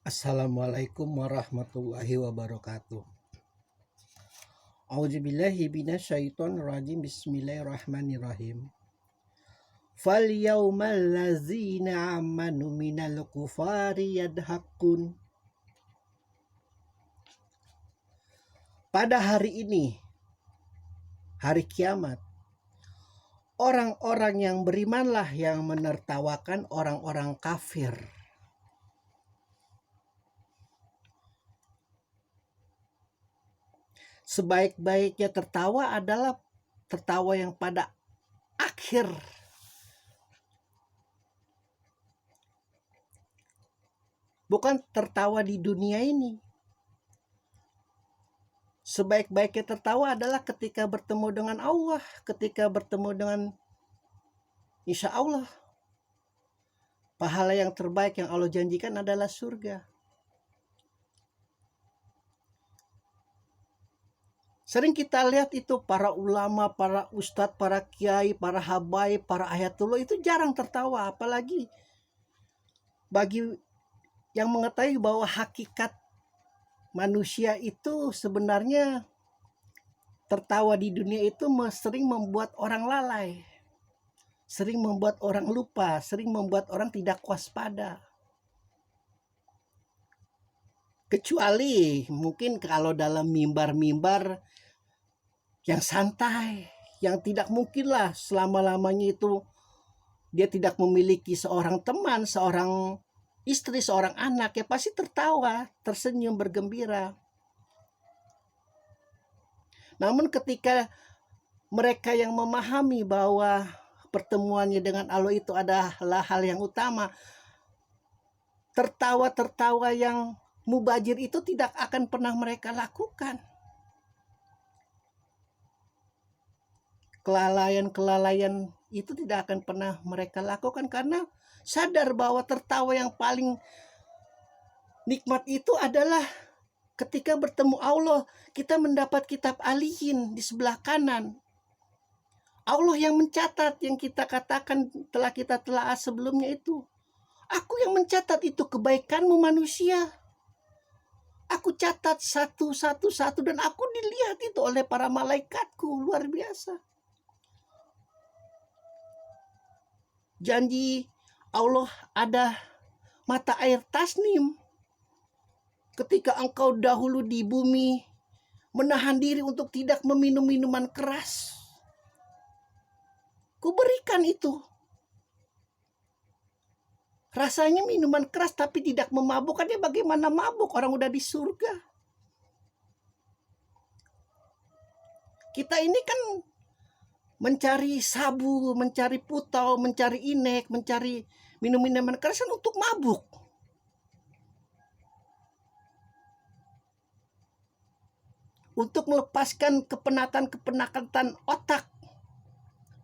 Assalamualaikum warahmatullahi wabarakatuh. A'udzubillahi minasyaitonir rajim. Bismillahirrahmanirrahim. Fal yaumal ladzina amanu minal kufari yadhakun. Pada hari ini, hari kiamat, orang-orang yang berimanlah yang menertawakan orang-orang kafir. Sebaik-baiknya tertawa adalah tertawa yang pada akhir. Bukan tertawa di dunia ini. Sebaik-baiknya tertawa adalah ketika bertemu dengan Allah, ketika bertemu dengan insya Allah. Pahala yang terbaik yang Allah janjikan adalah surga. Sering kita lihat itu para ulama, para ustadz, para kiai, para habaib, para ayatullah itu jarang tertawa. Apalagi bagi yang mengetahui bahwa hakikat manusia itu sebenarnya tertawa di dunia itu sering membuat orang lalai, sering membuat orang lupa, sering membuat orang tidak waspada. Kecuali mungkin kalau dalam mimbar-mimbar yang santai, yang tidak mungkinlah selama-lamanya itu dia tidak memiliki seorang teman, seorang istri, seorang anak, ya pasti tertawa, tersenyum, bergembira. Namun ketika mereka yang memahami bahwa pertemuannya dengan Allah itu adalah hal yang utama, tertawa-tertawa yang mubazir itu tidak akan pernah mereka lakukan. Kelalaian-kelalaian itu tidak akan pernah mereka lakukan karena sadar bahwa tertawa yang paling nikmat itu adalah ketika bertemu Allah, kita mendapat kitab alihin di sebelah kanan. Allah yang mencatat yang kita katakan telah kita telaah sebelumnya itu. Aku yang mencatat itu kebaikanmu manusia. Aku catat satu dan aku dilihat itu oleh para malaikatku, luar biasa. Janji Allah ada mata air tasnim. Ketika engkau dahulu di bumi menahan diri untuk tidak meminum minuman keras, kuberikan itu. Rasanya minuman keras tapi tidak memabukkan. Dia bagaimana mabuk? Orang udah di surga. Kita ini kan mencari sabu, mencari putau, mencari inek, mencari minuman keras kan untuk mabuk. Untuk melepaskan kepenatan otak.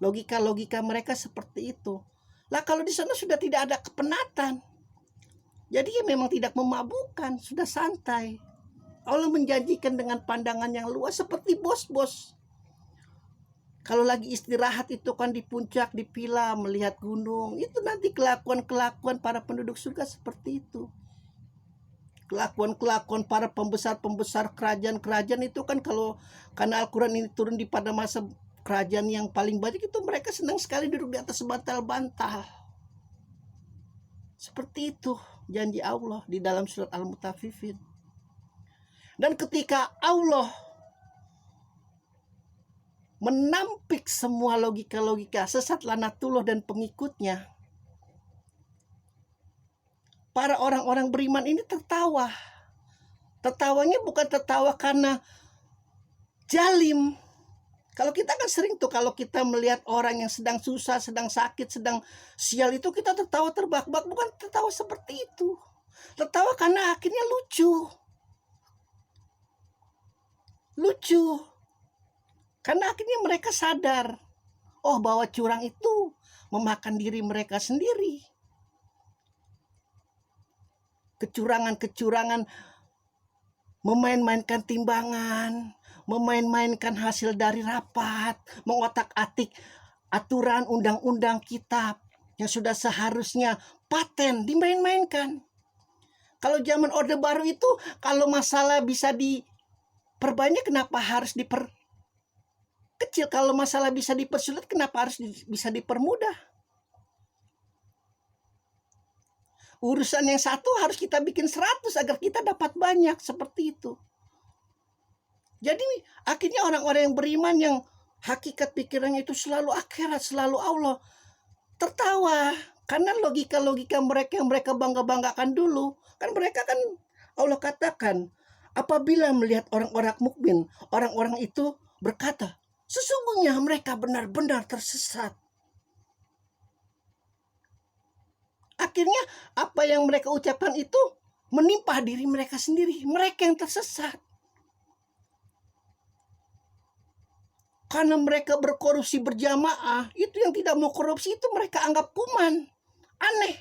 Logika-logika mereka seperti itu. Lah kalau di sana sudah tidak ada kepenatan. Jadi ya memang tidak memabukkan, sudah santai. Allah menjanjikan dengan pandangan yang luas seperti bos-bos. Kalau lagi istirahat itu kan di puncak, di villa, melihat gunung. Itu nanti kelakuan-kelakuan para penduduk surga seperti itu. Kelakuan-kelakuan para pembesar-pembesar kerajaan-kerajaan itu kan kalau karena Al-Quran ini turun di pada masa kerajaan yang paling banyak itu mereka senang sekali duduk di atas bantal-bantal. Seperti itu janji Allah di dalam surat Al-Mutaffifin. Dan ketika Allah menampik semua logika-logika sesat Lanatullah dan pengikutnya, para orang-orang beriman ini tertawa. Tertawanya bukan tertawa karena jalim. Kalau kita kan sering tuh kalau kita melihat orang yang sedang susah, sedang sakit, sedang sial itu kita tertawa terbahak-bahak. Bukan tertawa seperti itu. Tertawa karena akhirnya lucu. Karena akhirnya mereka sadar, oh bahwa curang itu memakan diri mereka sendiri. Kecurangan-kecurangan, memain-mainkan timbangan, memain-mainkan hasil dari rapat, mengotak-atik aturan, undang-undang, kitab yang sudah seharusnya paten dimain-mainkan. Kalau zaman Orde Baru itu, kalau masalah bisa diperbanyak, kenapa harus diperkecil? Kalau masalah bisa dipersulit, kenapa harus bisa dipermudah? Urusan yang satu harus kita bikin 100 agar kita dapat banyak, seperti itu. Jadi akhirnya orang-orang yang beriman, yang hakikat pikirannya itu selalu akhirat, selalu Allah, tertawa. Karena logika-logika mereka yang mereka bangga-banggakan dulu, kan mereka kan Allah katakan, apabila melihat orang-orang mukmin, orang-orang itu berkata, sesungguhnya mereka benar-benar tersesat. Akhirnya apa yang mereka ucapkan itu menimpa diri mereka sendiri, mereka yang tersesat. Karena mereka berkorupsi berjamaah, itu yang tidak mau korupsi itu mereka anggap kuman. Aneh.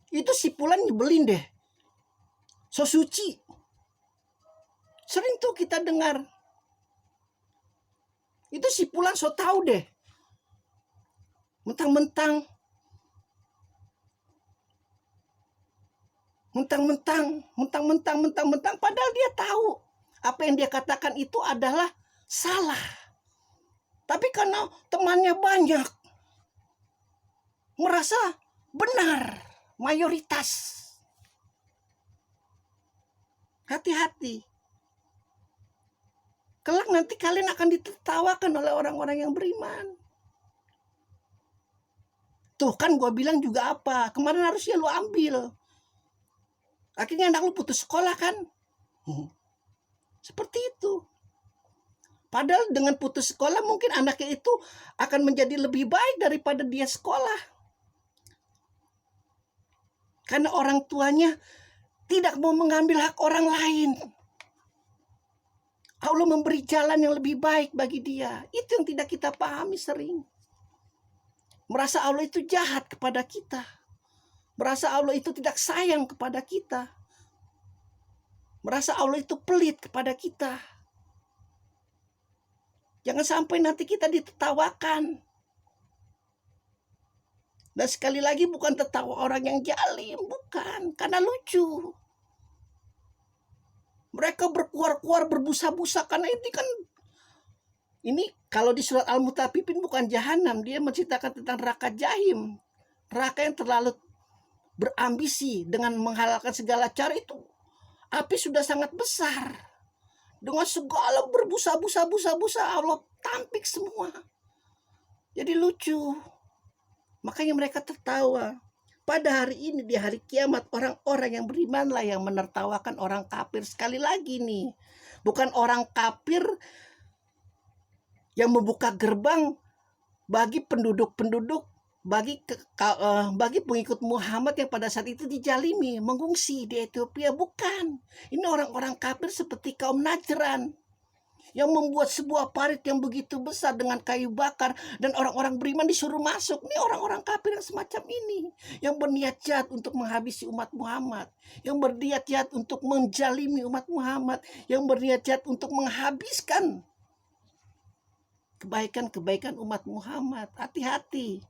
Itu si Pulan nyebelin deh. So suci. Sering tuh kita dengar. Itu si Pulan so tahu deh. Mentang-mentang padahal dia tahu apa yang dia katakan itu adalah salah. Tapi karena temannya banyak, merasa benar, mayoritas. Hati-hati. Kelak nanti kalian akan ditertawakan oleh orang-orang yang beriman. Tuh kan gue bilang juga apa, kemarin harusnya lu ambil. Akhirnya anak lu putus sekolah kan. Seperti itu. Padahal dengan putus sekolah mungkin anaknya itu akan menjadi lebih baik daripada dia sekolah. Karena orang tuanya tidak mau mengambil hak orang lain. Allah memberi jalan yang lebih baik bagi dia. Itu yang tidak kita pahami sering. Merasa Allah itu jahat kepada kita. Merasa Allah itu tidak sayang kepada kita. Merasa Allah itu pelit kepada kita. Jangan sampai nanti kita ditertawakan. Dan sekali lagi bukan tertawa orang yang jalim, bukan, karena lucu. Mereka berkuar-kuar, berbusa-busa karena ini kalau di surat Al-Mutaffifin bukan jahanam, dia menceritakan tentang neraka jahim. Neraka yang terlalu berambisi dengan menghalalkan segala cara itu. Api sudah sangat besar. Dengan segala berbusa-busa Allah tampik semua. Jadi lucu. Makanya mereka tertawa. Pada hari ini, di hari kiamat, orang-orang yang berimanlah yang menertawakan orang kafir. Sekali lagi nih, bukan orang kafir yang membuka gerbang bagi penduduk-penduduk, bagi pengikut Muhammad yang pada saat itu dijalimi, mengungsi di Ethiopia. Bukan. Ini orang-orang kafir seperti kaum Najran yang membuat sebuah parit yang begitu besar dengan kayu bakar, dan orang-orang beriman disuruh masuk. Ini orang-orang kafir yang semacam ini, yang berniat jahat untuk menghabisi umat Muhammad, yang berniat jahat untuk menjalimi umat Muhammad, yang berniat jahat untuk menghabiskan kebaikan-kebaikan umat Muhammad. Hati-hati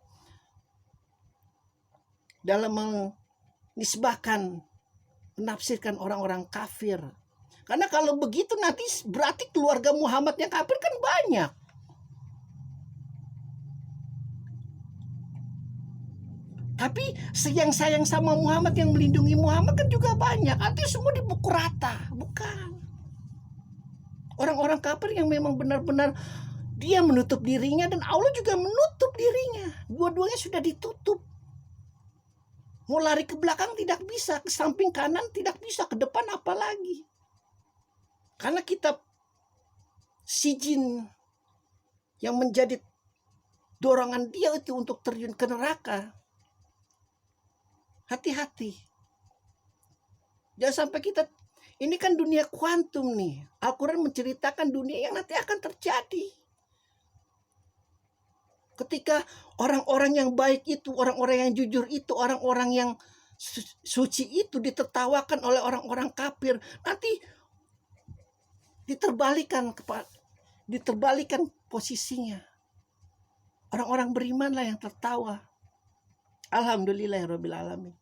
dalam menisbahkan, menafsirkan orang-orang kafir. Karena kalau begitu nanti berarti keluarga Muhammad yang kafir kan banyak. Tapi yang sayang sama Muhammad, yang melindungi Muhammad kan juga banyak. Artinya semua dipukul rata. Bukan. Orang-orang kafir yang memang benar-benar dia menutup dirinya, dan Allah juga menutup dirinya. Dua-duanya sudah ditutup. Mau lari ke belakang tidak bisa, ke samping kanan tidak bisa, ke depan apalagi. Karena kitab sijin yang menjadi dorongan dia itu untuk terjun ke neraka. Hati-hati. Jangan sampai kita, ini kan dunia kuantum nih. Al-Quran menceritakan dunia yang nanti akan terjadi. Ketika orang-orang yang baik itu, orang-orang yang jujur itu, orang-orang yang suci itu ditertawakan oleh orang-orang kafir, nanti diterbalikan posisinya. Orang-orang berimanlah yang tertawa. Alhamdulillahirabbil alamin.